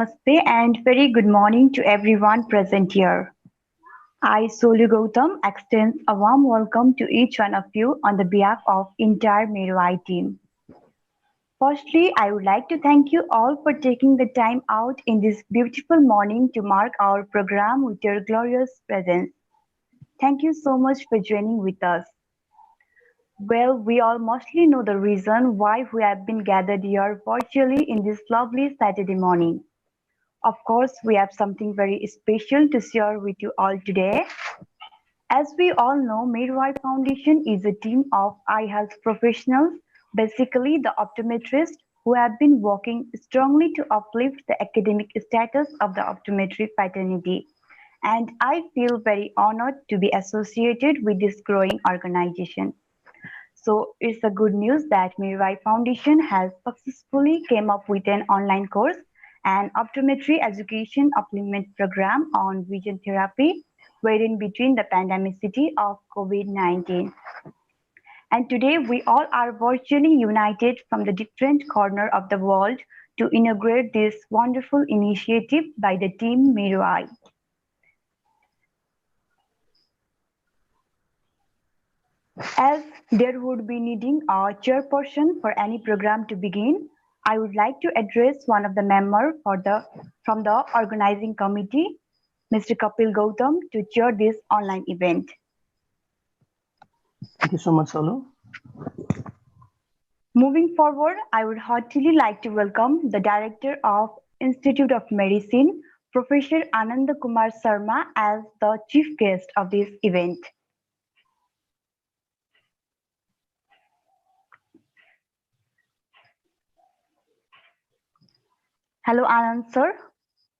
Namaste and very good morning to everyone present here. I, Solu Gautam, extends a warm welcome to each one of you on the behalf of entire Mero Eye team. Firstly, I would like to thank you all for taking the time out in this beautiful morning to mark our program with your glorious presence. Thank you so much for joining with us. Well, we all mostly know the reason why we have been gathered here virtually in this lovely Saturday morning. Of course, we have something very special to share with you all today. As we all know, Mero Eye Foundation is a team of eye health professionals, basically the optometrists, who have been working strongly to uplift the academic status of the optometry fraternity. And I feel very honored to be associated with this growing organization. So it's a good news that Mero Eye Foundation has successfully came up with an online course, an optometry education upliftment program on vision therapy, wherein between the pandemicity of COVID-19. And today we all are virtually united from the different corner of the world to inaugurate this wonderful initiative by the team Mero Eye. As there would be needing a chairperson for any program to begin, I would like to address one of the members from the organizing committee, Mr. Kapil Gautam, to chair this online event. Thank you so much, Solu. Moving forward, I would heartily like to welcome the Director of Institute of Medicine, Professor Ananda Kumar Sharma, as the chief guest of this event. Hello, Anand sir.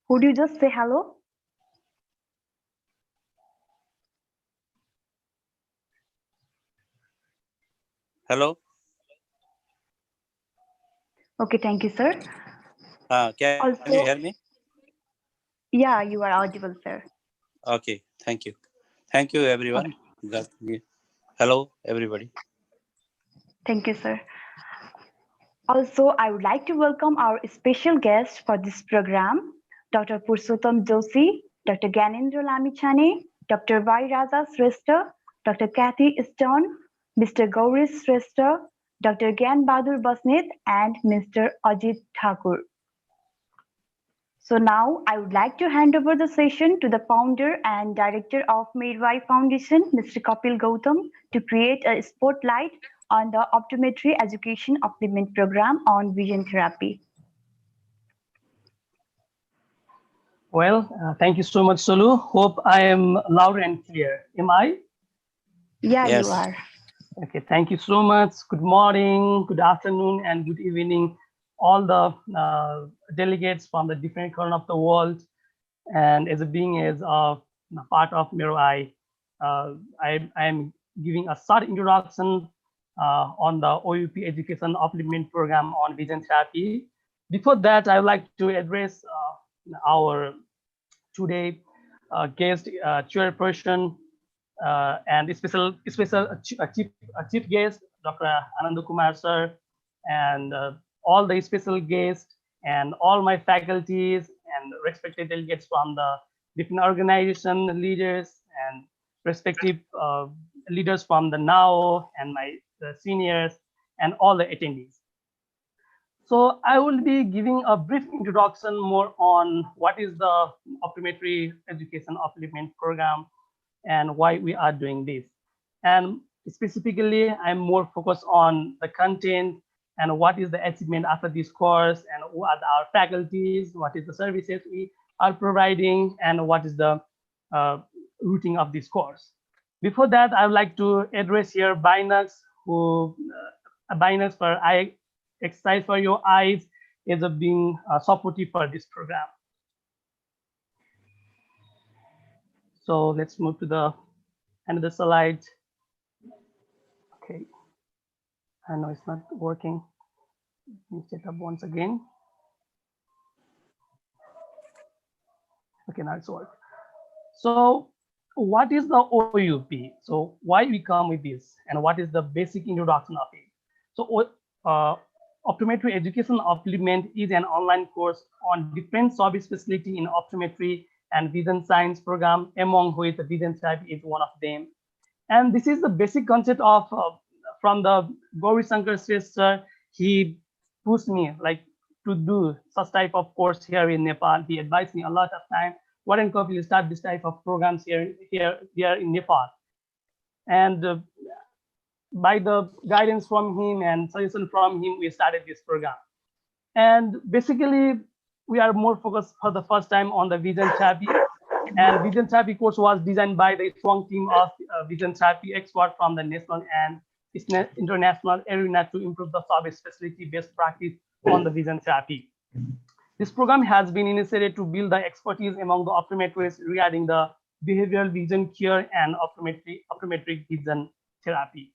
Would you just say hello? Hello. Okay, thank you, sir. Can you hear me? Yeah, you are audible, sir. Okay, thank you. Thank you, everyone. Okay. Hello, everybody. Thank you, sir. Also, I would like to welcome our special guests for this program, Dr. Purushottam Joshi, Dr. Gyanendra Lamichhane, Dr. Y. Raja Shrestha, Dr. Kathy Stone, Mr. Gauri Shrestha, Dr. Gyan Bahadur Basnet, and Mr. Ajit Thakur. So now I would like to hand over the session to the founder and director of Mero Eye Foundation, Mr. Kapil Gautam, to create a spotlight on the Optometry Education Upliftment Program on vision therapy. Well, thank you so much, Solu. Hope I am loud and clear. Am I? Yeah, Yes. you are. Okay, thank you so much. Good morning, good afternoon, and good evening, all the delegates from the different corner of the world. And as a being as a part of Mero Eye, I am giving a short introduction on the OEUP Education Upliftment Program on vision therapy. Before that, I would like to address our today guest chairperson and special chief guest, Dr. Ananda Kumar sir, and all the special guests and all my faculties and respected delegates from the different organization leaders and respective leaders from the NAO and my seniors and all the attendees. So I will be giving a brief introduction more on what is the Optometry Education Upliftment Program and why we are doing this. And specifically, I'm more focused on the content and what is the achievement after this course and what are our faculties, what is the services we are providing, and what is the routing of this course. Before that, I would like to address here Binax, who Binax for eye exercise for your eyes is being supportive for this program. So let's move to the another slide. Okay, I know it's not working. Let me set up once again. Okay, now it's worked. So what is the OEUP? So why we come with this and what is the basic introduction of it? So Optometry Education Upliftment is an online course on different sub-specialty in optometry and vision science program, among which vision therapy is one of them. And this is the basic concept of from the Gauri Shankar sir. He pushed me like to do such type of course here in Nepal. He advised me a lot of time. Why don't you start this type of programs here in Nepal? And by the guidance from him and suggestion from him, we started this program. And basically, we are more focused for the first time on the vision therapy. And vision therapy course was designed by the strong team of vision therapy experts from the national and international arena to improve the sub-specialty best practice on the vision therapy. This program has been initiated to build the expertise among the optometrists regarding the behavioral vision care and optometric vision therapy.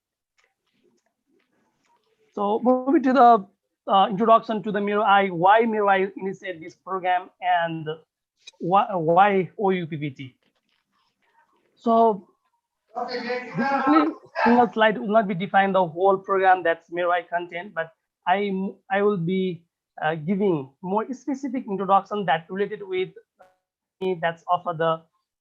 So moving to the introduction to the Mero Eye, why Mero Eye initiated this program and why OEUP. So this only single slide will not be defined the whole program that's Mero Eye content, but I will be giving more specific introduction that related with that's offer the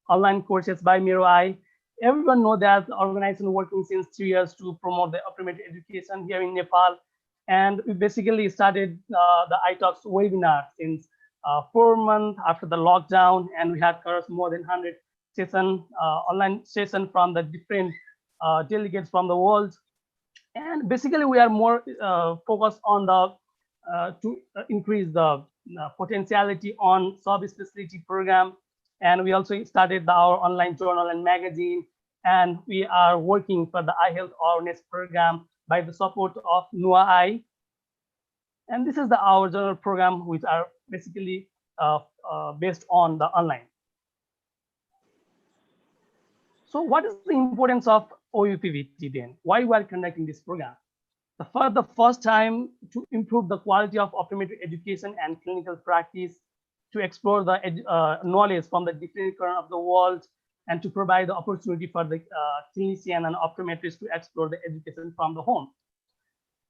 online courses by Mero Eye. Everyone know that the organization working since 3 years to promote the optometry education here in Nepal, and we basically started the iTalks webinar since 4 months after the lockdown, and we had covered more than 100 online session from the different delegates from the world. And basically, we are more focused on the to increase the potentiality on sub-specialty program. And we also started our online journal and magazine, and we are working for the eye health awareness program by the support of Nua Eye. And this is our journal program, which are basically based on the online. So what is the importance of OEUP then? Why we are conducting this program? For the first time, to improve the quality of optometry education and clinical practice, to explore the knowledge from the different corners of the world, and to provide the opportunity for the clinician and optometrists to explore the education from the home,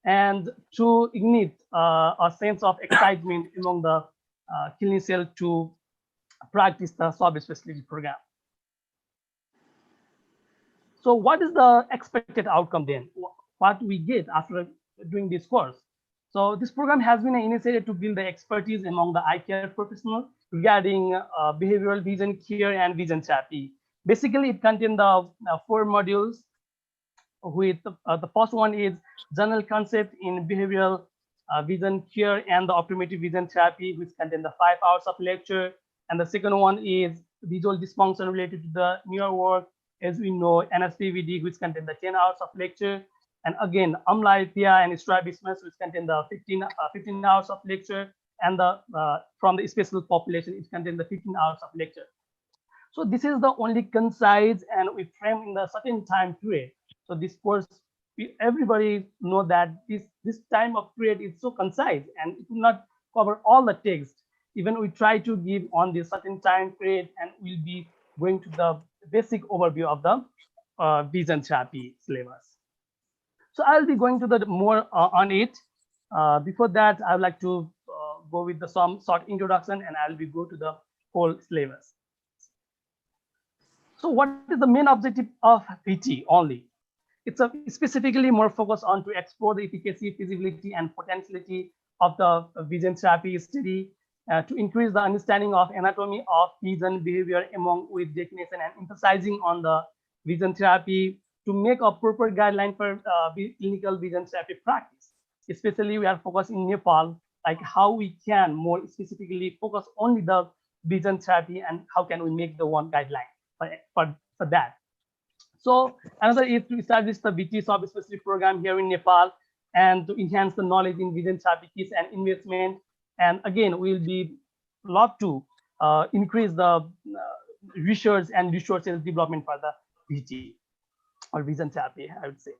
and to ignite a sense of excitement among the clinicians to practice the sub-specialty program. So what is the expected outcome then? What we get after doing this course? So this program has been initiated to build the expertise among the eye care professionals regarding behavioral vision care and vision therapy. Basically, it contains the 4 modules. With the first one is general concept in behavioral vision care and the optometry vision therapy, which contains the 5 hours of lecture. And the second one is visual dysfunction related to the neural work, as we know, NSPVD, which contains the 10 hours of lecture. And again, amblyopia and strabismus, which contain the 15 hours of lecture, and the from the special population, it contains the 15 hours of lecture. So this is the only concise, and we frame in the certain time period. So this course, everybody know that this time of period is so concise, and it will not cover all the text. Even we try to give on this certain time period, and we'll be going to the basic overview of the vision therapy syllabus. So I'll be going to the more on it. Before that, I would like to go with some short introduction, and I'll be go to the whole syllabus. So what is the main objective of VT only? It's specifically more focused on to explore the efficacy, feasibility, and potentiality of the vision therapy study, to increase the understanding of anatomy of vision behavior among with definition, and emphasizing on the vision therapy, to make a proper guideline for clinical vision therapy practice. Especially, we are focused in Nepal, like how we can more specifically focus only the vision therapy, and how can we make the one guideline for that. So another is to establish the VT sub-specialty program here in Nepal, and to enhance the knowledge in vision therapy kits and investment. And again, we'll be love to increase the research and resources development for the VT or vision therapy, I would say.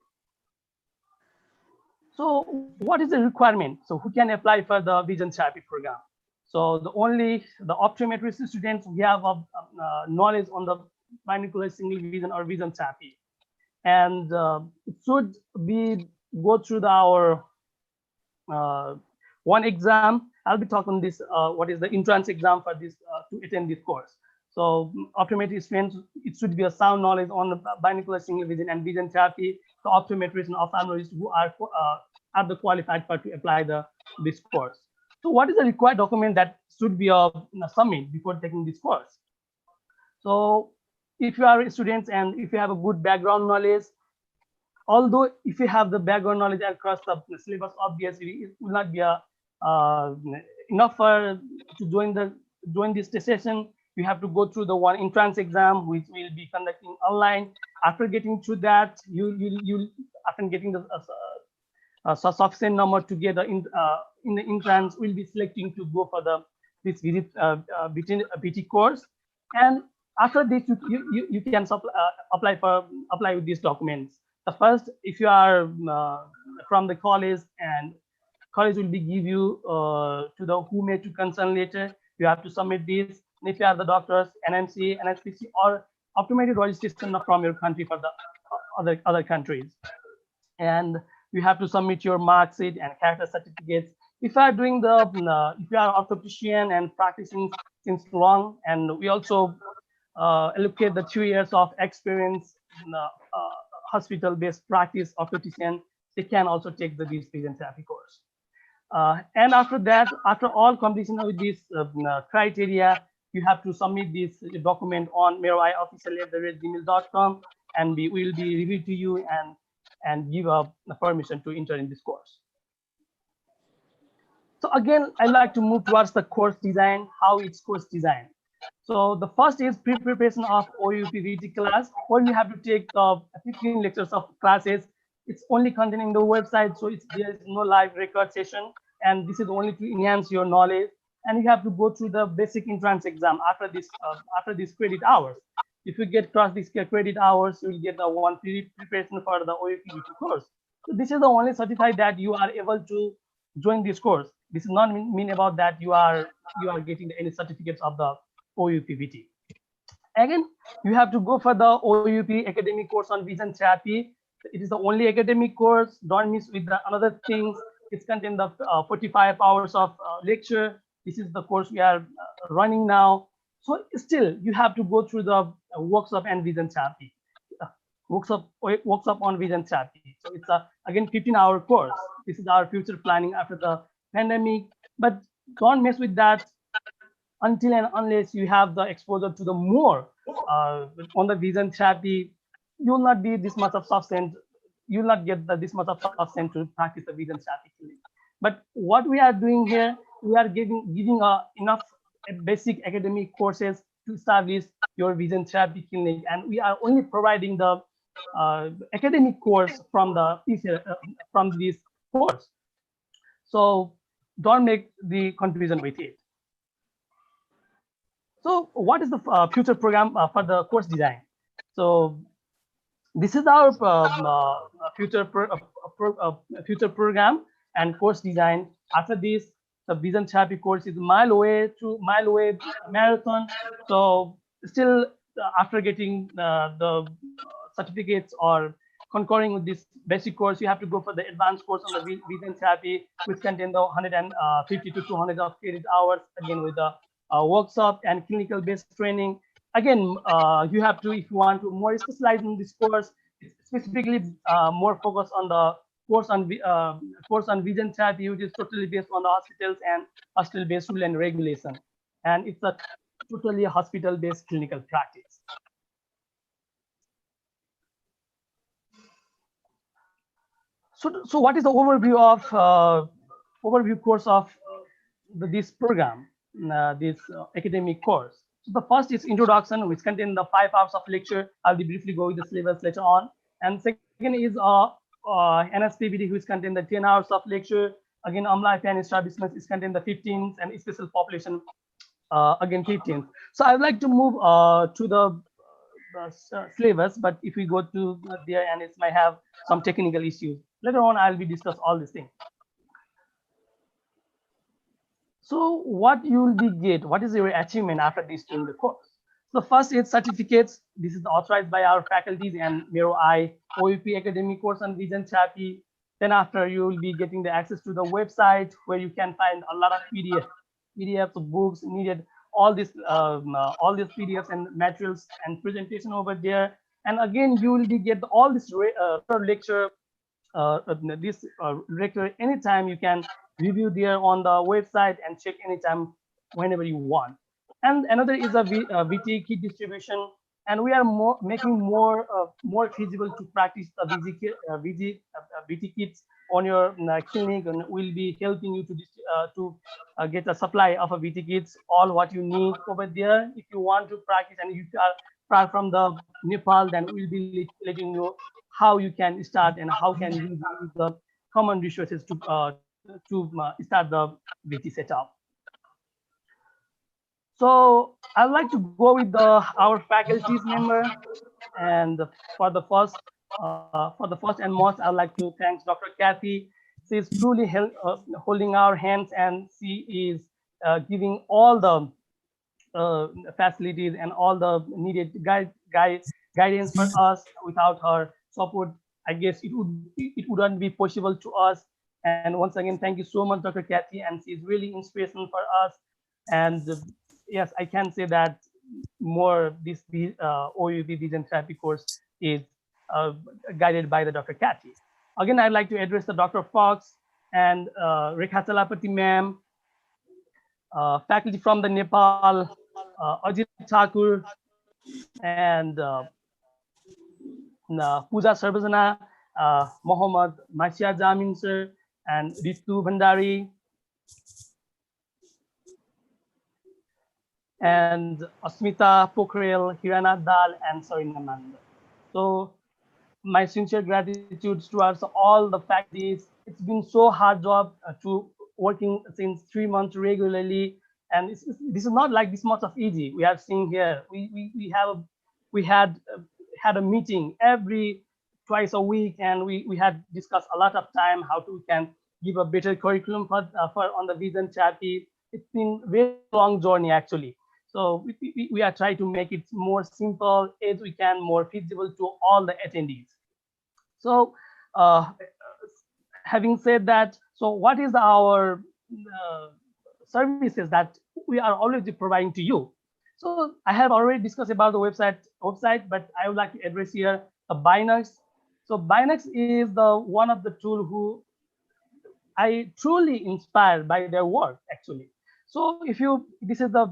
So what is the requirement? So who can apply for the vision therapy program? So the optometrist students, we have knowledge on the binocular single vision or vision therapy, and it should be go through our one exam. I'll be talking this, what is the entrance exam for this to attend this course. So optometry students, it should be a sound knowledge on the binocular single vision and vision therapy. The optometrists and ophthalmologists who are the qualified for to apply this course. So what is the required document that should be a submit before taking this course? So if you are students and if you have a good background knowledge, although if you have the background knowledge across the syllabus, obviously it will not be enough for to join this session. You have to go through the one entrance exam, which we'll be conducting online. After getting through that, you after getting the sufficient number to get in the entrance, we'll be selecting to go for this visit BT course. And after this, you can apply with these documents. The first, if you are from the college, and college will be give you to the who made to concern letter, you have to submit this. And if you are the doctors, NMC, NSPC, or optometry registration from your country for the other countries, and you have to submit your mark sheet and character certificates. If you are doing if you are orthoptician and practicing since long, and we also allocate the 2 years of experience in hospital-based practice optician, they can also take the vision therapy course. And after that, after all completion of this criteria, you have to submit this document on meroeyeofficial@gmail.com, and we will be reviewed to you and give the permission to enter in this course. So again, I like to move towards the course design, how it's course designed. So the first is pre-preparation of OEUP VT class, where you have to take 15 lectures of classes. It's only containing the website, so there is no live record session, and this is only to enhance your knowledge. And you have to go through the basic entrance exam after this credit hours. If you get across these credit hours, you will get the one preparation for the OEUP VT course. So this is the only certificate that you are able to join this course. This is not mean about that you are getting any certificates of the OEUP VT. Again, you have to go for the OEUP academic course on vision therapy. It is the only academic course. Don't miss with the another things. It's contained the 45 hours of lecture. This is the course we are running now. So still, you have to go through the workshop and vision therapy. Workshop on vision therapy. So it's again 15-hour course. This is our future planning after the pandemic. But don't mess with that until and unless you have the exposure to the more on the vision therapy. You will not be this much of substance. You will not get this much of substance to practice the vision therapy. But what we are doing here, we are giving enough basic academic courses to establish your vision therapy clinic, and we are only providing the academic course from this course. So don't make the confusion with it. So what is the future program for the course design? So this is our future program and course design. After this, the vision therapy course is mile away marathon. So still after getting the certificates or concurring with this basic course, you have to go for the advanced course on the vision therapy, which contain the 150 to 200 of credit hours, again with the workshop and clinical based training. Again, you have to, if you want to more specialize in this course, specifically more focus on the course on vision therapy, which is totally based on the hospitals and hospital-based rule and regulation, and it's a totally hospital-based clinical practice. So what is the overview of overview course of this program, this academic course? So the first is introduction, which contains the 5 hours of lecture. I'll be briefly go with the syllabus later on. And second is NSPBD, which contains the 10 hours of lecture. Again, AMLA and establishments is contained the 15th, and special population again 15th. So I would like to move to the syllabus, but if we go to there, and it might have some technical issues. Later on, I'll be discuss all these things. So what you will be get, what is your achievement after this during the course? So first is certificates. This is authorized by our faculties and Mero Eye OEUP academic course on vision therapy. Then after, you will be getting the access to the website where you can find a lot of PDFs of books needed, all these PDFs and materials and presentation over there. And again, you will be get all this lecture, this lecture anytime. You can review there on the website and check anytime whenever you want. And another is a VT kit distribution, and we are making more feasible to practice the VT kits on your clinic, and we'll be helping you to get a supply of a VT kits, all what you need over there. If you want to practice and you are far from the Nepal, then we'll be letting you how you can start and how can you use the common resources to start the VT setup. So I'd like to go with our faculties member, and for the first and most, I'd like to thank Dr. Kathy. She is truly holding our hands, and she is giving all the facilities and all the needed guidance for us. Without her support, I guess it wouldn't be possible to us. And once again, thank you so much, Dr. Kathy, and she's really inspirational for us. And yes, I can say that more this OEUP vision therapy course is guided by the Dr. Kathy. Again, I'd like to address the Dr. Fox and Rekha Chalapati ma'am, faculty from the Nepal, Ajit Thakur, and Pooja Sarvajana, Mohammad Masya Jamin sir, and Ritu Bhandari, and Asmita Pokhrel, Hirana Dal, and Sarina Manda. So my sincere gratitude towards all the faculties. It's been so hard job to working since 3 months regularly, and this is not like this much of easy. We have seen here. We had a meeting every twice a week, and we had discussed a lot of time how to can give a better curriculum for on the vision therapy. It's been very long journey actually. So we are trying to make it more simple as we can, more feasible to all the attendees. So having said that, so what is our services that we are already providing to you? So I have already discussed about the website, but I would like to address here the Binax. So Binax is the one of the tool who I truly inspired by their work actually. So if you, this is the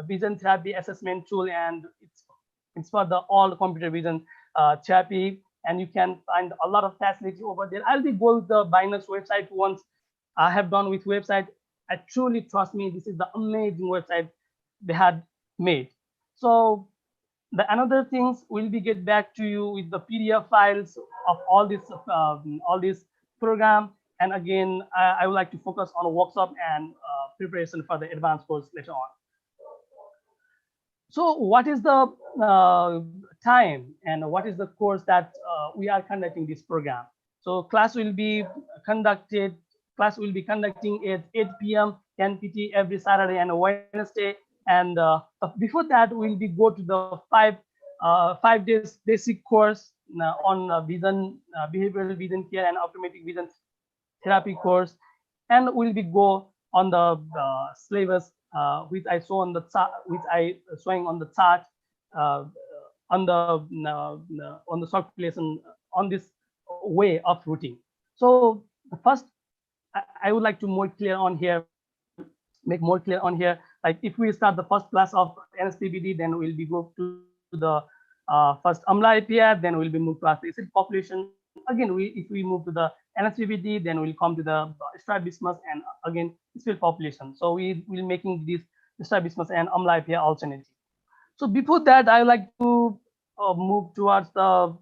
vision therapy assessment tool, and it's for the all computer vision therapy, and you can find a lot of facilities over there. I'll be going to the Binax website once I have done with website. I truly trust me, this is the amazing website they had made. So the another things will be get back to you with the PDF files of all this program. And again, I would like to focus on a workshop and preparation for the advanced course later on. So what is the time and what is the course that we are conducting this program? So class will be conducting at 8 p.m. 10 PT every Saturday and Wednesday. And before that, we'll be go to the 5 days basic course on behavioral vision care and optometric vision therapy course, and we'll be go on the syllabus which I saw on the chart, which I showing on the chart on the circulation on this way of routing. So the first, I would like to more clear on here, make more clear on here. Like if we start the first class of NSPBD, then we'll be go to the first AMLA API, then we'll be moved to affiliation population. Again, if we move to the NSPBD, then we'll come to the strabismus and again sphere population. So we will making this strabismus and AMLA API alternative. So before that, I like to move towards the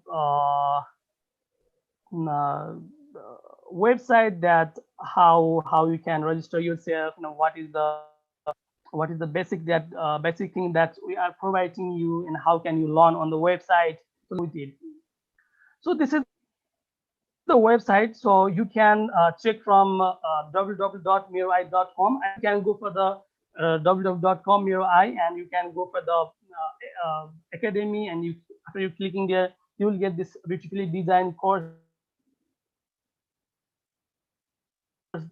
website, that how you can register yourself. What is the basic thing that we are providing you, and how can you learn on the website. So we did. So this is the website. So you can check from www.meroeye.com, and you can go for the www.com Mero Eye, and you can go for the academy, and after you clicking there, you will get this beautifully designed course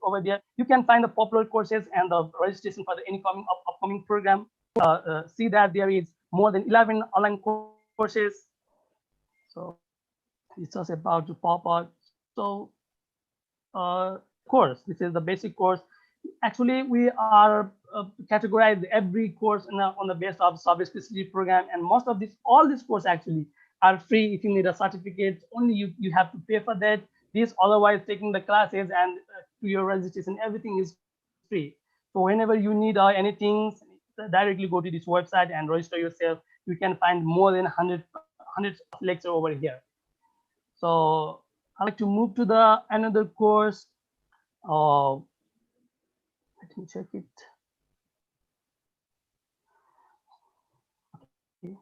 over there. You can find the popular courses and the registration for the any upcoming program. See that there is more than 11 online courses. So it's just about to pop out. So course, this is the basic course. Actually, we are categorized every course on the base of sub-specialty program, and most of this, all these courses actually are free. If you need a certificate, only you have to pay for that. This, otherwise taking the classes and to your registration, everything is free. So whenever you need anything, directly go to this website and register yourself. You can find more than 100 lecture over here. So I'd like to move to the another course. Let me check it. Okay.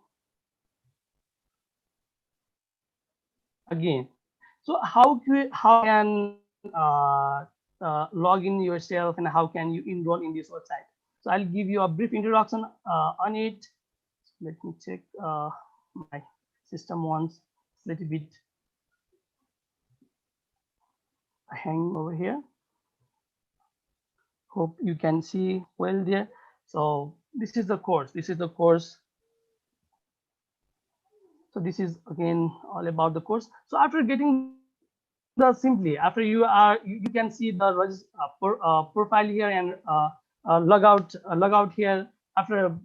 Again, so how can log in yourself and how can you enroll in this website? So I'll give you a brief introduction on it. Let me check my system once. It's a little bit hang over here. Hope you can see well there. So this is the course. This is the course. So this is again all about the course. So after getting the simply, after you can see the profile here and log out here. After,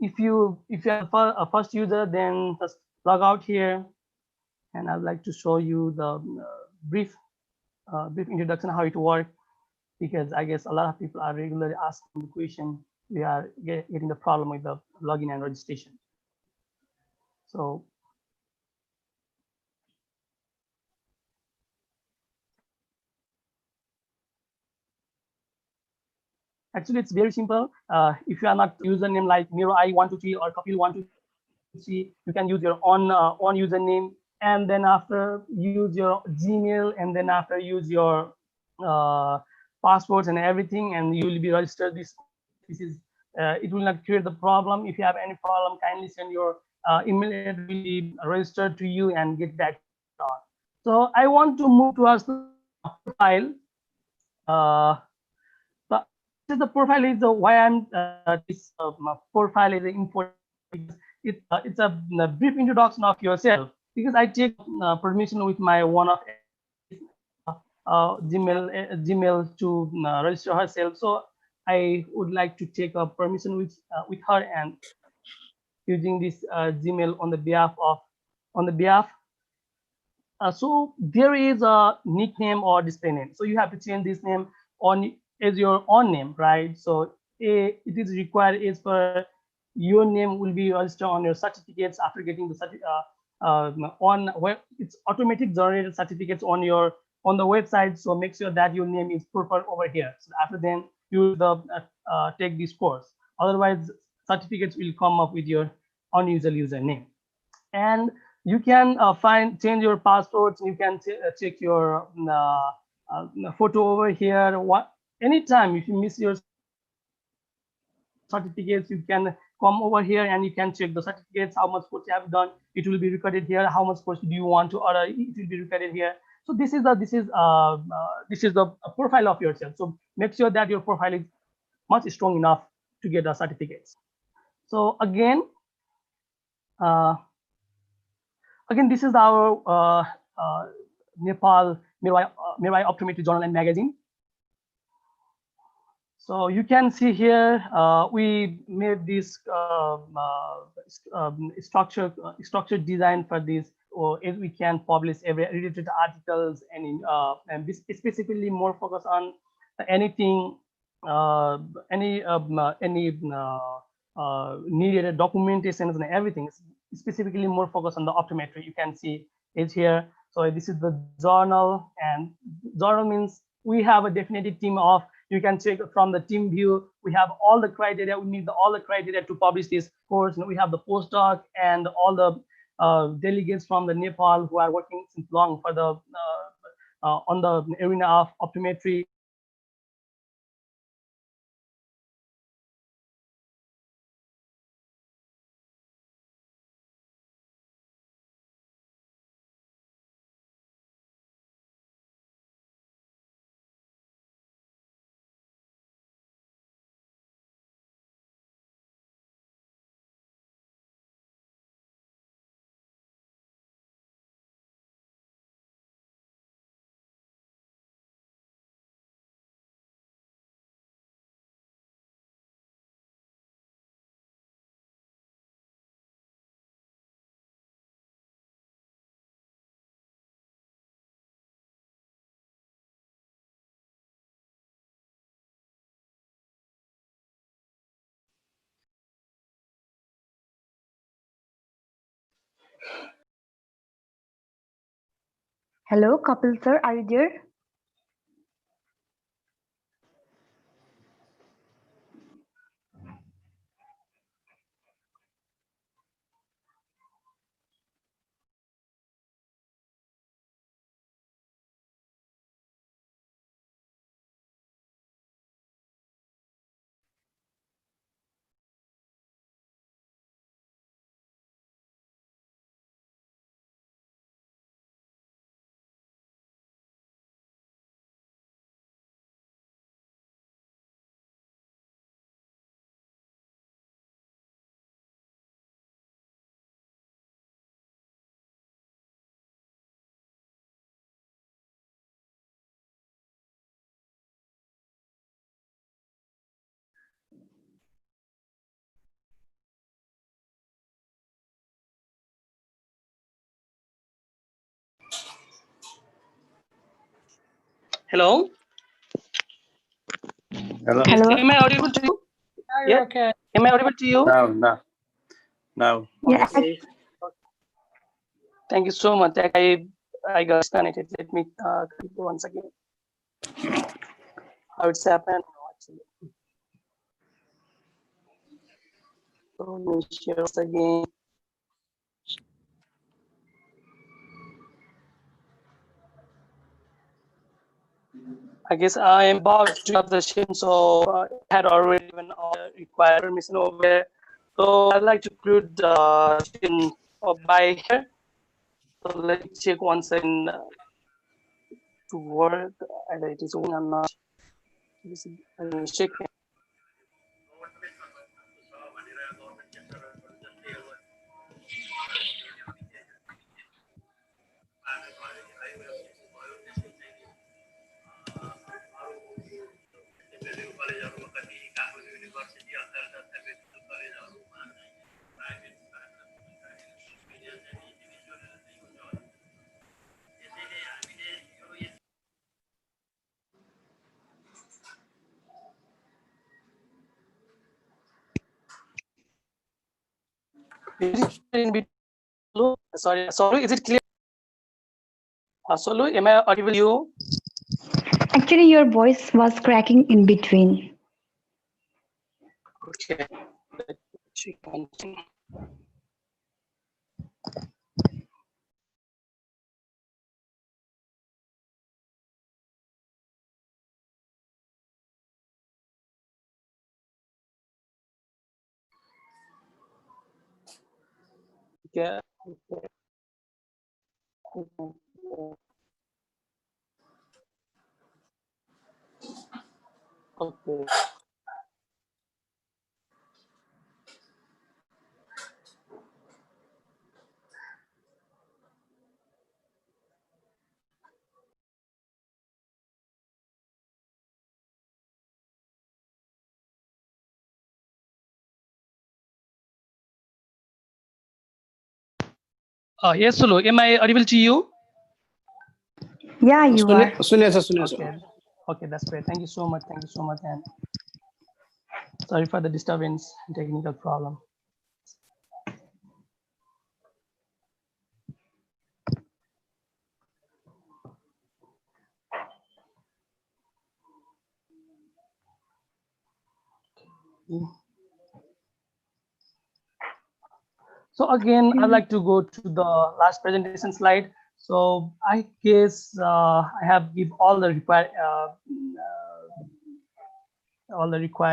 if you are a first user, then just log out here, and I'd like to show you the brief introduction how it works, because I guess a lot of people are regularly asking the question. We are getting the problem with the login and registration. So actually, it's very simple. If you are not username like Mero Eye 123 or Kapil 123, you can use your own username, and then after use your Gmail, and then after use your passports and everything, and you will be registered this course. This is it will not create the problem. If you have any problem, kindly send your email address. Will be registered to you and get back on. So I want to move towards the profile. This is the profile is why I'm this profile is important, because it's a brief introduction of yourself, because I take permission with my one of Gmail to register herself. So I would like to take a permission with her and using this Gmail on the behalf. So there is a nickname or display name. So you have to change this name on as your own name, right? So it is required is for your name will be registered on your certificates after getting the on where it's automatic generated certificates on the website. So make sure that your name is preferred over here. So after then you take this course. Otherwise, certificates will come up with your unusual username. And you can change your passports. You can check your photo over here. Anytime if you miss your certificates, you can come over here and you can check the certificates, how much course you have done. It will be recorded here. How much course do you want to order? It will be recorded here. So this is the profile of yourself. So make sure that your profile is much strong enough to get the certificates. So again, this is our Nepal Mero Eye Optometry Journal and Magazine. So you can see here we made this structured design for this, or as we can publish every related articles and this specifically more focus on anything any needed documentations and everything. Specifically more focused on the optometry. You can see is here. So this is the journal, and journal means we have a definitive team of, you can check from the team view. We have all the criteria. We need all the criteria to publish this course. We have the postdoc and all the delegates from the Nepal who are working since long for the on the arena of optometry. Hello, Kapil sir, are you there? Hello. Hello. Hello. Am I audible to you? Yeah. Okay. Am I audible to you? Now. Yeah, Okay. Thank you so much. I got disconnected. Let me click once again. How it's happened? Actually. So let me share once again. I guess I am about to have the session, so I had already given all the required permission over there. So I'd like to conclude the session by here. So let me check once again to work. Either it is working or not. Let me check. In between, sorry, is it clear? Solu, am I audible to you? actually, your voice was cracking in between. Okay. Let me check one thing. Okay. Okay. Yes, Sulu, am I audible to you? Yeah, you are. Okay. Okay, that's great. Thank you so much. Thank you so much. And sorry for the disturbance and technical problem. So again, I'd like to go to the last presentation slide. So I guess I have give all the required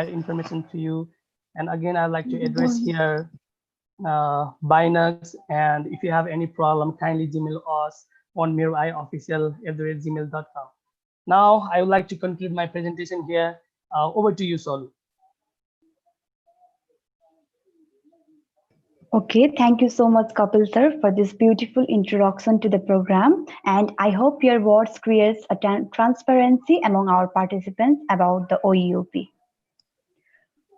information to you. And again, I'd like to address here Binux. And if you have any problem, kindly Gmail us on meroeyeofficial@gmail.com. Now, I would like to conclude my presentation here. Over to you, Sol. Okay, thank you so much, Kapil sir, for this beautiful introduction to the program. And I hope your words creates a transparency among our participants about the OEUP.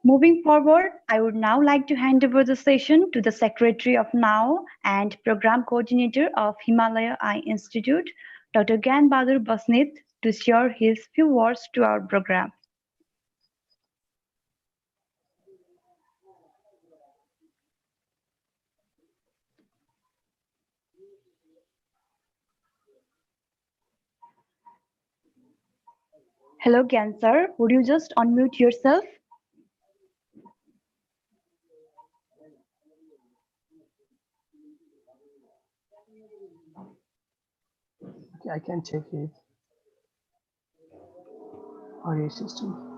Moving forward, I would now like to hand over the session to the Secretary of NOW and Program Coordinator of Himalaya Eye Institute, Dr. Gyan Bahadur Basnit, to share his few words to our program. Hello, Gyan sir. Would you just unmute yourself? Okay, I can check it. Audio system.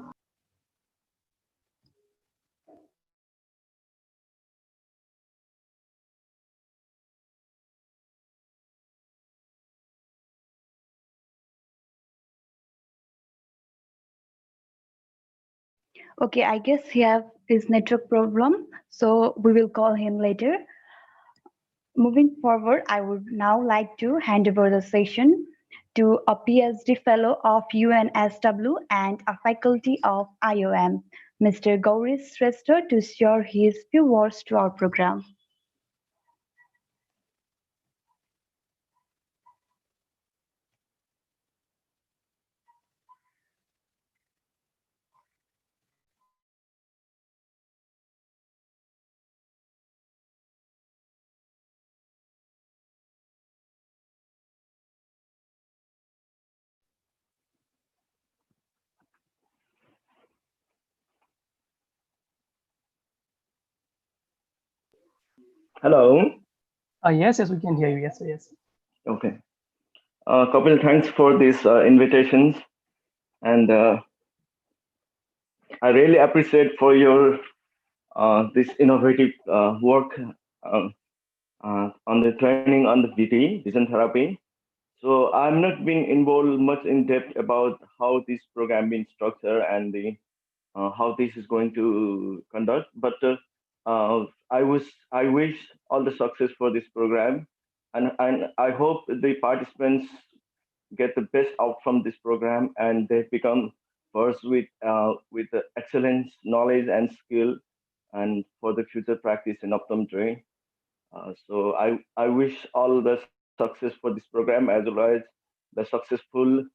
Okay, I guess he have his network problem, so we will call him later. Moving forward, I would now like to hand over the session to a PhD fellow of UNSW and a faculty of IOM, Mr. Gauri Shrestha, to share his few words to our program. Hello. Yes, we can hear you. Yes. Okay. Kapil, thanks for these invitations, and I really appreciate for your this innovative work on the training on the VT, vision therapy. So I'm not being involved much in depth about how this program being structured and the how this is going to conduct, but I wish all the success for this program, and I hope the participants get the best out from this program and they become first with the excellence, knowledge, and skill, and for the future practice in optometry. So I wish all the success for this program as well as the successful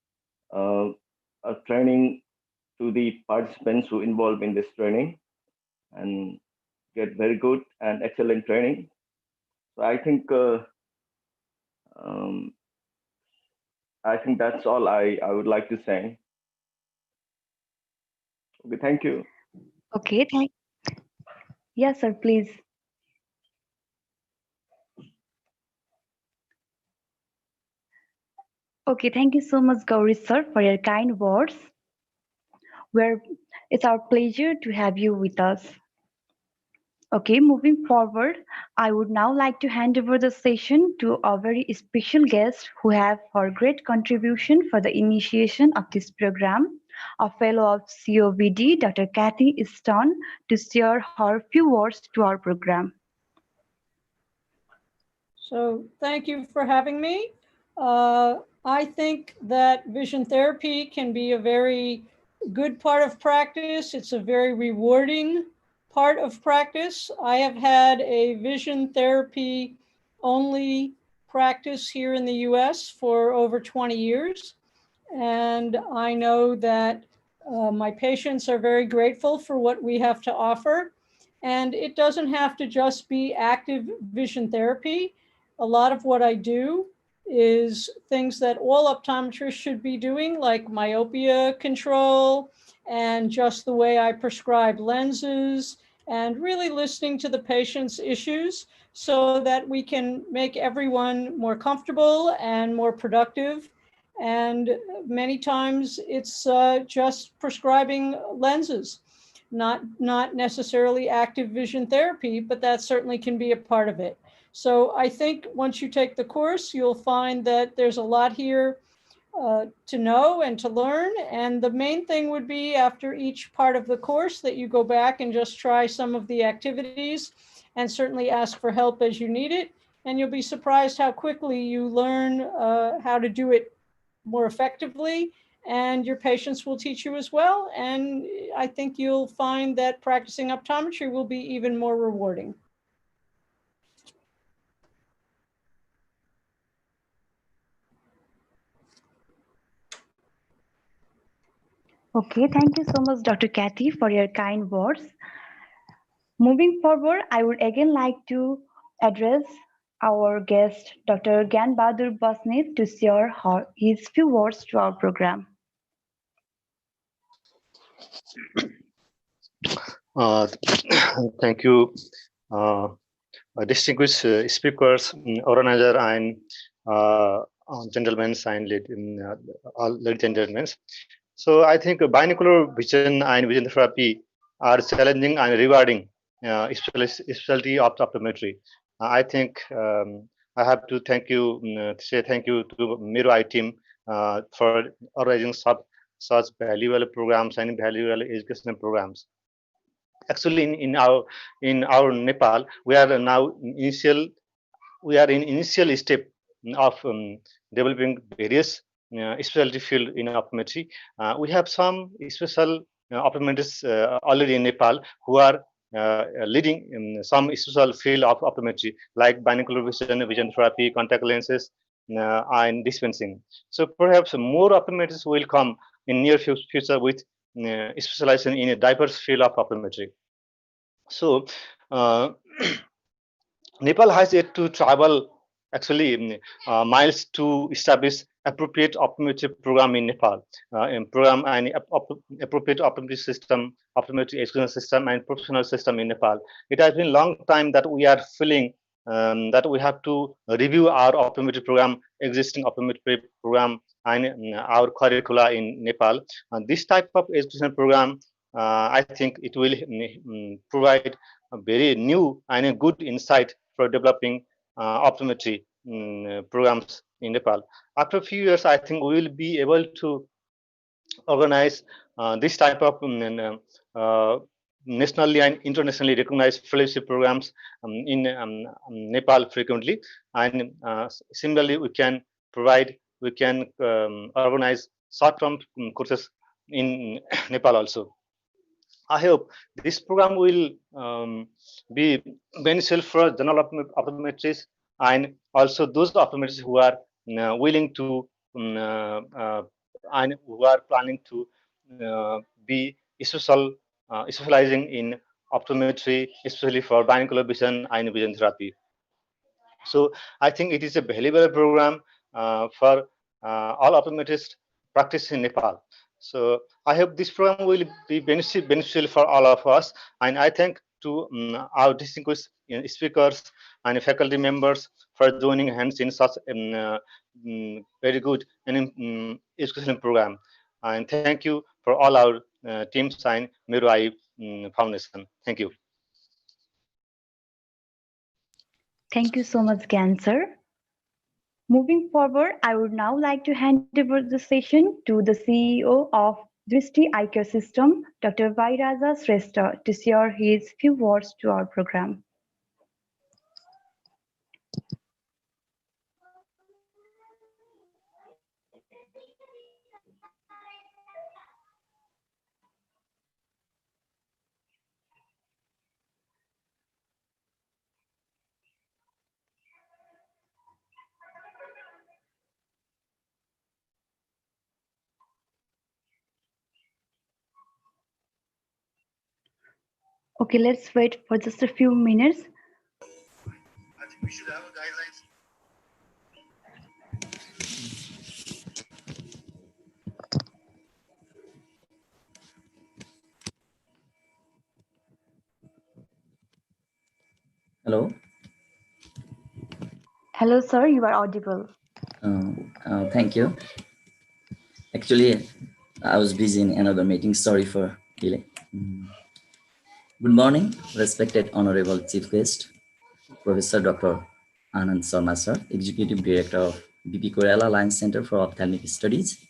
uh, training to the participants who involved in this training and get very good and excellent training. So um, I think that's all I would like to say. Okay, thank you. Okay, yes, sir, please. Okay, thank you so much, Gauri sir, for your kind words. It's our pleasure to have you with us. Okay, moving forward, I would now like to hand over the session to a very special guest who have her great contribution for the initiation of this program, a fellow of COVD, Dr. Kathy Stone, to share her few words to our program. So thank you for having me. I think that vision therapy can be a very good part of practice. It's a very rewarding part of practice. I have had a vision therapy only practice here in the US for over 20 years. And I know that my patients are very grateful for what we have to offer. And it doesn't have to just be active vision therapy. A lot of what I do is things that all optometrists should be doing, like myopia control and just the way I prescribe lenses and really listening to the patient's issues so that we can make everyone more comfortable and more productive. And many times it's just prescribing lenses, not necessarily active vision therapy, but that certainly can be a part of it. So I think once you take the course, you'll find that there's a lot here to know and to learn. And the main thing would be after each part of the course that you go back and just try some of the activities and certainly ask for help as you need it. And you'll be surprised how quickly you learn how to do it more effectively, and your patients will teach you as well. And I think you'll find that practicing optometry will be even more rewarding. Okay, thank you so much, Dr. Kathy, for your kind words. Moving forward, I would again like to address our guest, Dr. Gyan Bahadur Basnit, to share his few words to our program. Thank you, distinguished speakers, organizer, and gentlemen, and all ladies and gentlemen. So I think binocular vision and vision therapy are challenging and rewarding specialty of optometry. I think I have to say thank you to Mero Eye team for organizing such valuable programs and valuable educational programs. Actually, in our Nepal, we are in initial step of developing various specialty field in optometry. We have some special optometrists already in Nepal who are leading in some special field of optometry, like binocular vision, vision therapy, contact lenses, and dispensing. So perhaps more optometrists will come in near future with specialization in a diverse field of optometry. So Nepal has yet to travel actually miles to establish appropriate optometry program in Nepal, program and appropriate optometry system, optometry education system, and professional system in Nepal. It has been a long time that we are feeling that we have to review our optometry program, existing optometry program, and our curricula in Nepal. This type of education program, I think it will provide a very new and a good insight for developing optometry programs in Nepal. After a few years, I think we will be able to organize this type of nationally and internationally recognized fellowship programs in Nepal frequently. And similarly, we can organize short-term courses in Nepal also. I hope this program will be beneficial for general optometrists and also those optometrists who are willing to and who are planning to be specializing in optometry, especially for binocular vision and vision therapy. So I think it is a valuable program for all optometrists practice in Nepal. So I hope this program will be beneficial for all of us. And I thank to our distinguished speakers and faculty members for joining hands in such very good and educational program. And thank you for all our teams and Mero Eye Foundation. Thank you. Thank you so much, Ganser. Moving forward, I would now like to hand over the session to the CEO of Drishti Eye Care System, Dr. Vairaja Shrestha, to share his few words to our program. Okay, let's wait for just a few minutes. I think we should have a guidelines. Hello. Hello, sir, you are audible. Thank you. Actually, I was busy in another meeting. Sorry for delay. Good morning, respected Honorable Chief Guest, Professor Dr. Anand Sharma, sir, Executive Director of BP Koirala Alliance Center for Ophthalmic Studies,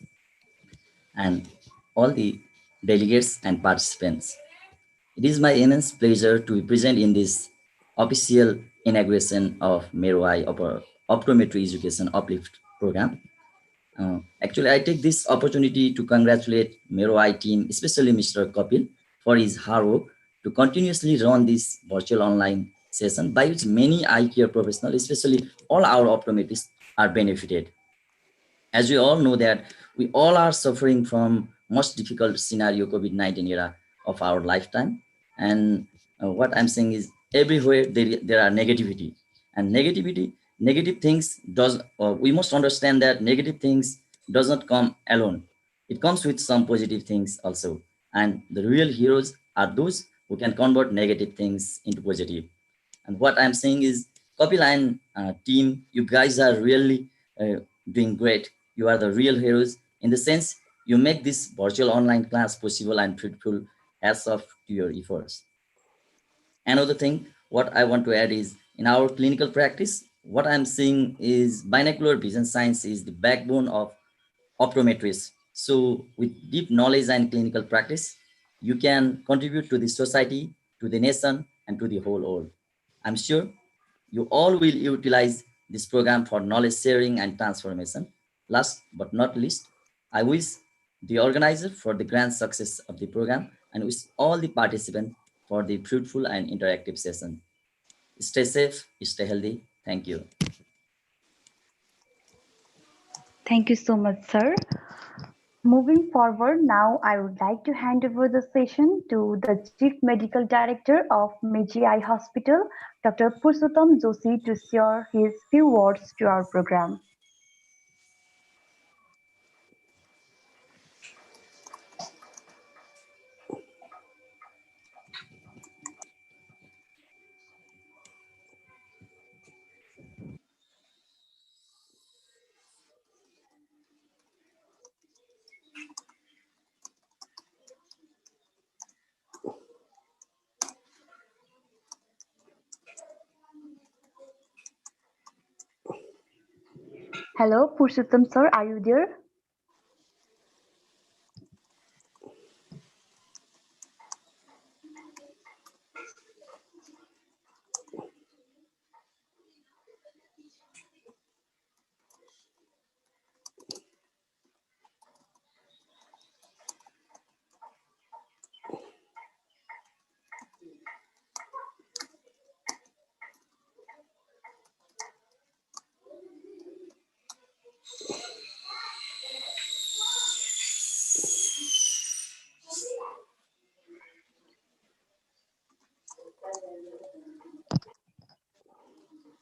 and all the delegates and participants. It is my immense pleasure to be present in this official inauguration of Mero Eye Optometry Education Uplift program. Actually, I take this opportunity to congratulate Mero Eye team, especially Mr. Kapil, for his hard work to continuously run this virtual online session by which many eye care professionals, especially all our optometrists, are benefited. As we all know that we all are suffering from most difficult scenario, COVID-19 era of our lifetime. And what I'm saying is everywhere there are negativity, and negative things we must understand that negative things does not come alone. It comes with some positive things also. And the real heroes are those who can convert negative things into positive. And what I'm saying is, Copyline team, you guys are really doing great. You are the real heroes in the sense you make this virtual online class possible and fruitful as of to your efforts. Another thing, what I want to add is in our clinical practice, what I'm seeing is binocular vision science is the backbone of optometrists. So with deep knowledge and clinical practice, you can contribute to the society, to the nation, and to the whole world. I'm sure you all will utilize this program for knowledge sharing and transformation. Last but not least, I wish the organizer for the grand success of the program and wish all the participants for the fruitful and interactive session. Stay safe, stay healthy. Thank you. Thank you so much, sir. Moving forward, now I would like to hand over the session to the Chief Medical Director of MEMJ Eye Hospital, Dr. Purushottam Joshi, to share his few words to our program. Hello, Purushottam sir, are you there?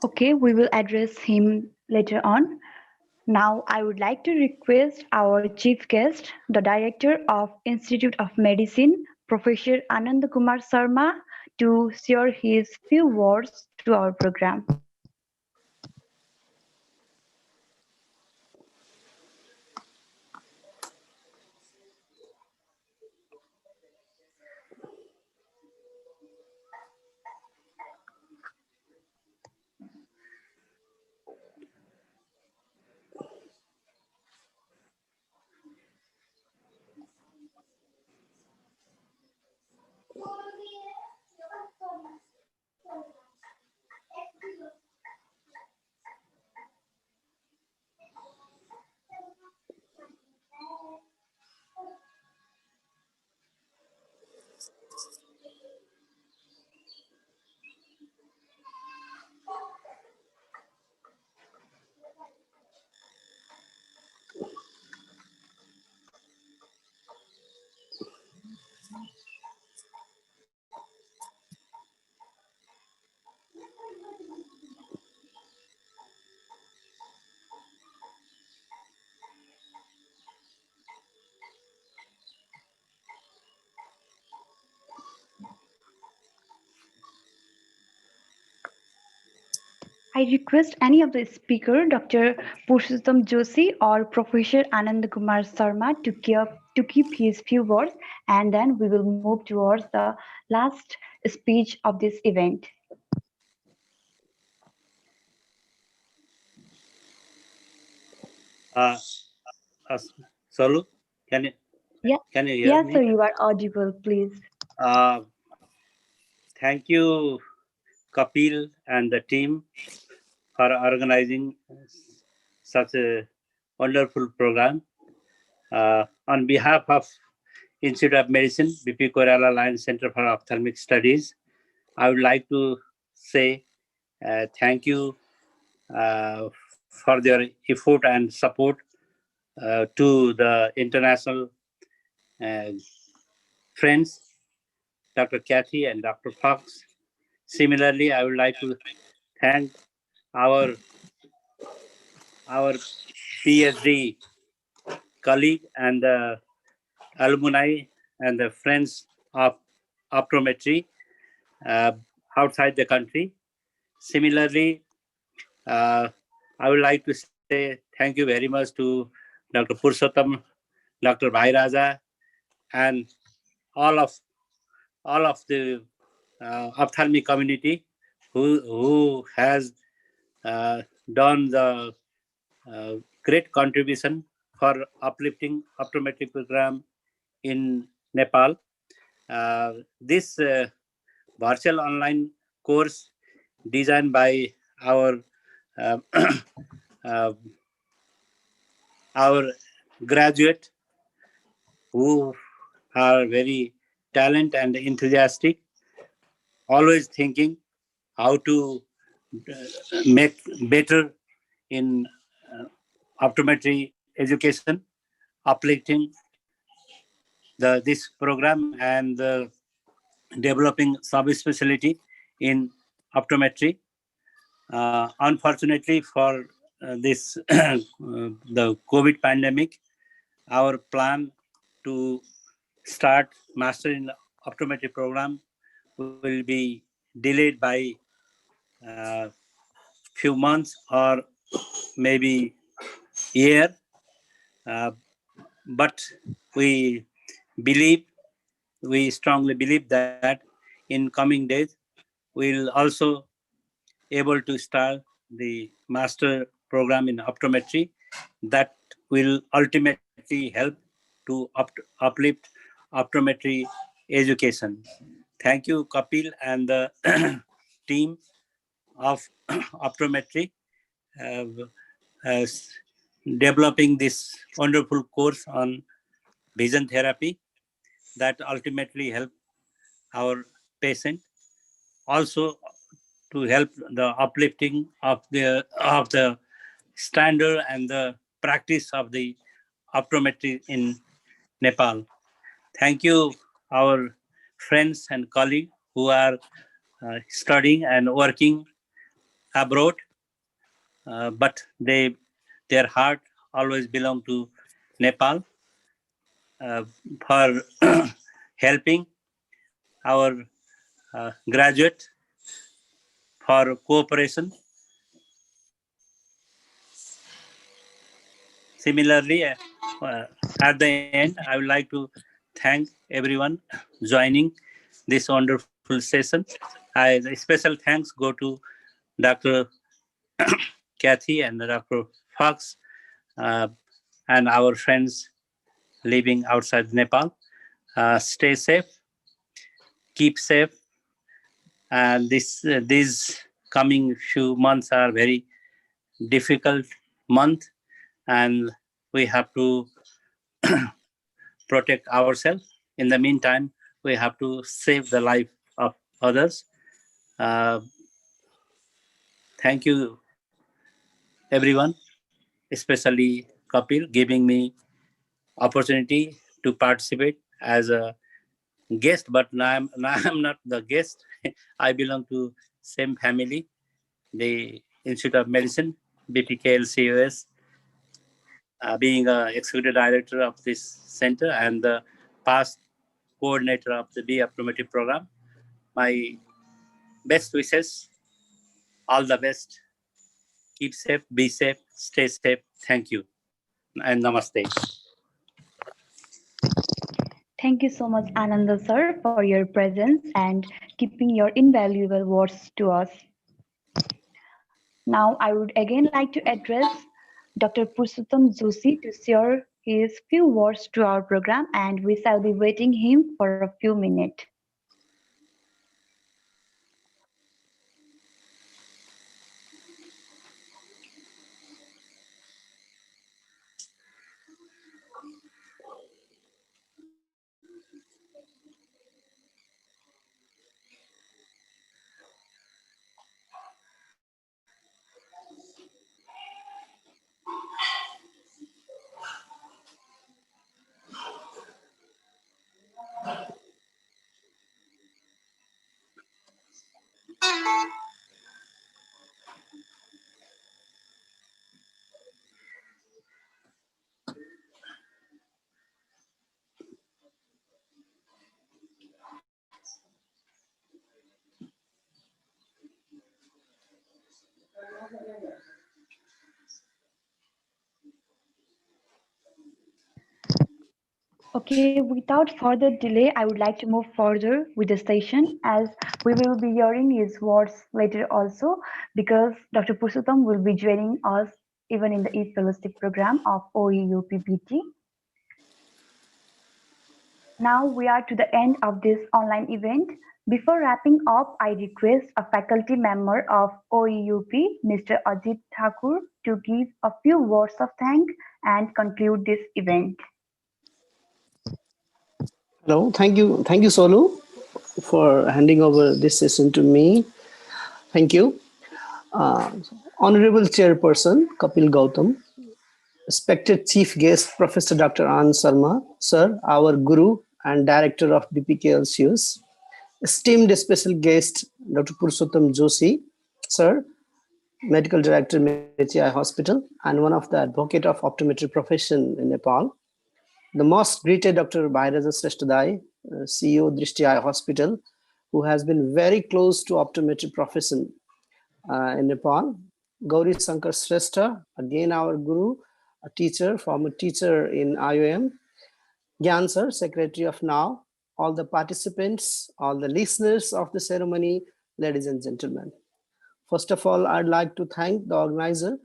Okay, we will address him later on. Now, I would like to request our chief guest, the Director of Institute of Medicine, Professor Anand Kumar Sharma, to share his few words to our program. I request any of the speaker, Dr. Purushottam Joshi or Professor Anand Kumar Sharma, to keep his few words, and then we will move towards the last speech of this event. Solu, can you Yeah, can you hear yes, me? sir, you are audible, please. Thank you, Kapil and the team, for organizing such a wonderful program. On behalf of Institute of Medicine, BP Koirala Line Center for Ophthalmic Studies, I would like to say thank you for their effort and support to the international friends, Dr. Kathy and Dr. Fox. Similarly, I would like to thank our PhD colleague and the alumni and the friends of optometry outside the country. Similarly, I would like to say thank you very much to Dr. Purushottam, Dr. Bhai Raja, and all of the ophthalmic community who has done the great contribution for uplifting optometry program in Nepal. This virtual online course designed by our uh, uh, our graduate who are very talented and enthusiastic, always thinking how to make better in optometry education, uplifting this program and developing subspecialty in optometry. Unfortunately for this the COVID pandemic, our plan to start master in optometry program will be delayed by few months or maybe year. Uh, but we believe, we strongly believe that in coming days we'll also able to start the master program in optometry that will ultimately help to uplift optometry education. Thank you, Kapil, and the team of optometry uh, as developing this wonderful course on vision therapy that ultimately help our patient, also to help the uplifting of the standard and the practice of the optometry in Nepal. Thank you, our friends and colleagues who are studying and working abroad, but their heart always belong to Nepal for helping our graduate for cooperation. Similarly, at the end, I would like to thank everyone joining this wonderful session. Special thanks go to Dr. Kathy and Dr. Fox uh, and our friends living outside Nepal. Stay safe, keep safe, and these coming few months are very difficult month, and we have to protect ourselves. In the meantime, we have to save the life of others. Uh, Thank you, everyone, especially Kapil, giving me opportunity to participate as a guest. But now I'm not the guest. I belong to same family, the Institute of Medicine, BPKLCOS, being a executive director of this center and the past coordinator of the B Optometry program. My best wishes, all the best. Keep safe, be safe, stay safe. Thank you and namaste. Thank you so much, Ananda sir, for your presence and keeping your invaluable words to us. Now, I would again like to address Dr. Purushottam Joshi to share his few words to our program, and we shall be waiting him for a few minutes. Okay, without further delay, I would like to move further with the session as we will be hearing his words later also because Dr. Purushottam will be joining us even in the e-fellowship program of OEUP. Now we are to the end of this online event. Before wrapping up, I request a faculty member of OEUP, Mr. Ajit Thakur, to give a few words of thanks and conclude this event. Hello, thank you, Solu, for handing over this session to me. Thank you. Honorable Chairperson Kapil Gautam, respected Chief Guest Professor Dr. Anand Sharma, Sir, our Guru and Director of BPKLCUS, esteemed special guest Dr. Purushottam Joshi, Sir, Medical Director MEMJ Hospital and one of the advocate of optometry profession in Nepal, the most greeted Dr. Bhairaja Sreshtadai, CEO Drishti Eye Hospital, who has been very close to optometry profession in Nepal. Gauri Shankar Shrestha, again our guru, a teacher, former teacher in IOM. Gyan sir, Secretary of NOW, all the participants, all the listeners of the ceremony, ladies and gentlemen. First of all, I'd like to thank the organizer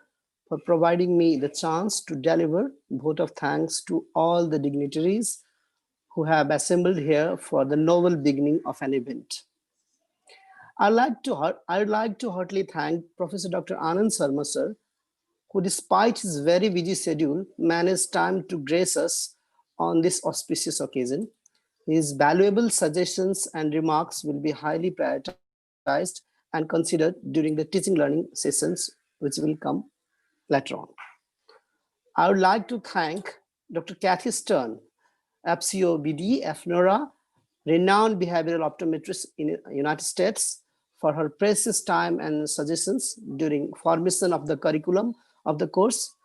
for providing me the chance to deliver vote of thanks to all the dignitaries who have assembled here for the novel beginning of an event. I'd like to heartily thank Professor Dr. Anand Sharma sir, who despite his very busy schedule, managed time to grace us on this auspicious occasion. His valuable suggestions and remarks will be highly prioritized and considered during the teaching learning sessions, which will come later on. I would like to thank Dr. Kathy Stern, FCO BD, FNORA, renowned behavioral optometrist in the United States, for her precious time and suggestions during formation of the curriculum of the course.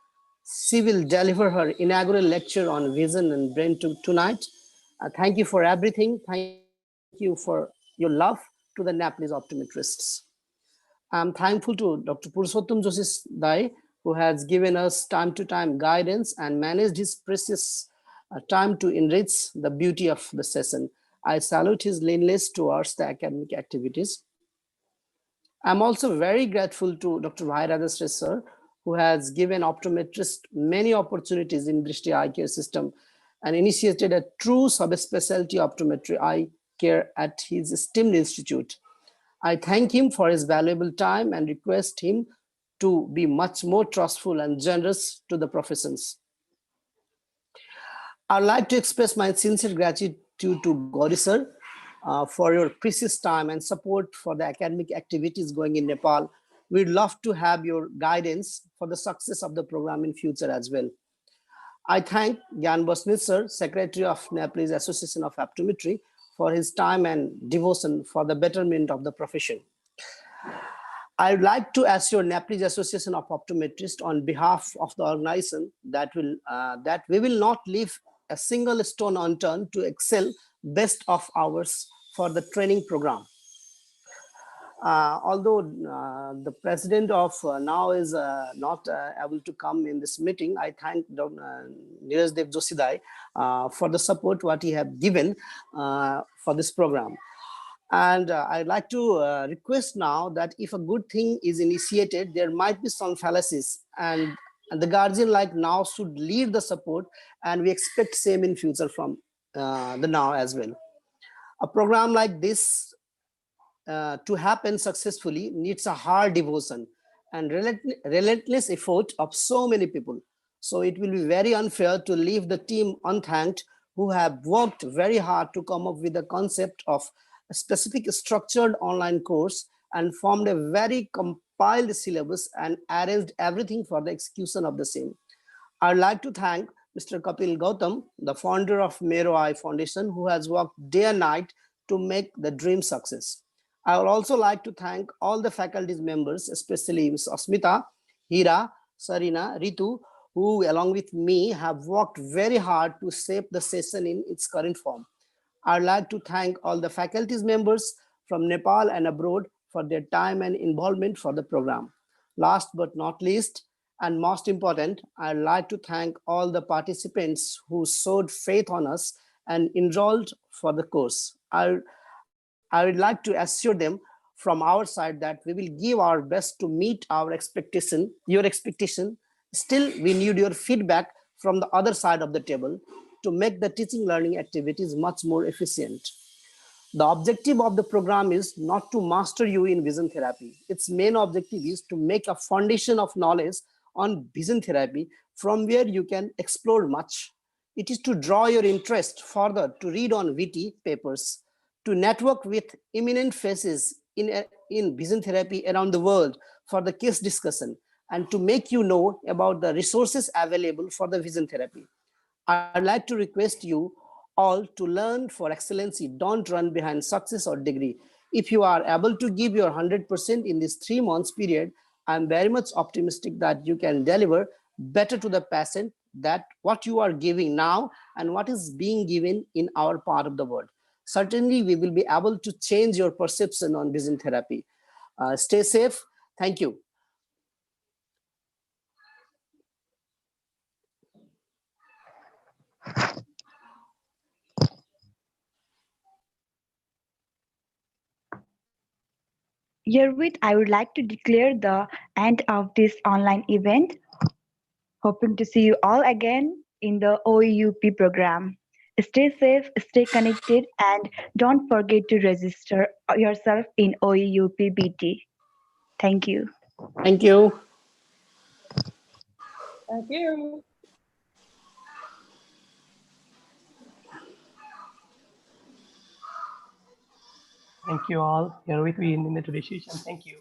She will deliver her inaugural lecture on vision and brain tonight. Thank you for everything. Thank you for your love to the Nepalese optometrists. I'm thankful to Dr. Purushottam Joshi Dai, who has given us time to time guidance and managed his precious time to enrich the beauty of the session. I salute his leanness towards the academic activities. I'm also very grateful to Dr. Bhairaja sir, who has given optometrists many opportunities in Drishti Eye Care System and initiated a true subspecialty optometry eye care at his esteemed institute. I thank him for his valuable time and request him to be much more trustful and generous to the professions. I'd like to express my sincere gratitude to Gauri sir for your precious time and support for the academic activities going in Nepal. We'd love to have your guidance for the success of the program in future as well. I thank Gyan Basnit sir, Secretary of Nepalese Association of Optometry, for his time and devotion for the betterment of the profession. I would like to assure Nepalese Association of Optometrists on behalf of the organization that we will not leave a single stone unturned to excel best of hours for the training program. Although the president of NOW is not able to come in this meeting, I thank Neeraj Dev Joshi Dai for the support what he have given for this program. And I'd like to request now that if a good thing is initiated, there might be some fallacies, and the guardian like NOW should lead the support, and we expect same in future from the NOW as well. A program like this to happen successfully needs a hard devotion and relentless effort of so many people. So it will be very unfair to leave the team unthanked who have worked very hard to come up with the concept of a specific structured online course and formed a very compiled syllabus and arranged everything for the execution of the same. I'd like to thank Mr. Kapil Gautam, the founder of Mero Eye Foundation, who has worked day and night to make the dream success. I would also like to thank all the faculty members, especially Ms. Asmita, Hira, Sarina, Ritu, who along with me have worked very hard to shape the session in its current form. I'd like to thank all the faculty members from Nepal and abroad for their time and involvement for the program. Last but not least, and most important, I'd like to thank all the participants who showed faith on us and enrolled for the course. I would like to assure them from our side that we will give our best to meet our expectation, your expectation. Still, we need your feedback from the other side of the table to make the teaching learning activities much more efficient. The objective of the program is not to master you in vision therapy. Its main objective is to make a foundation of knowledge on vision therapy from where you can explore much. It is to draw your interest further to read on VT papers, to network with eminent faces in vision therapy around the world for the case discussion, and to make you know about the resources available for the vision therapy. I'd like to request you all to learn for excellency. Don't run behind success or degree. If you are able to give your 100% in this 3 months period, I'm very much optimistic that you can deliver better to the patient that what you are giving now and what is being given in our part of the world. Certainly, we will be able to change your perception on vision therapy. Stay safe. Thank you. Herewith, I would like to declare the end of this online event. Hoping to see you all again in the OEUP program. Stay safe, stay connected, and don't forget to register yourself in OEUP BT. Thank you. Thank you. Thank you. Thank you all. Here with me in the today's session. Thank you.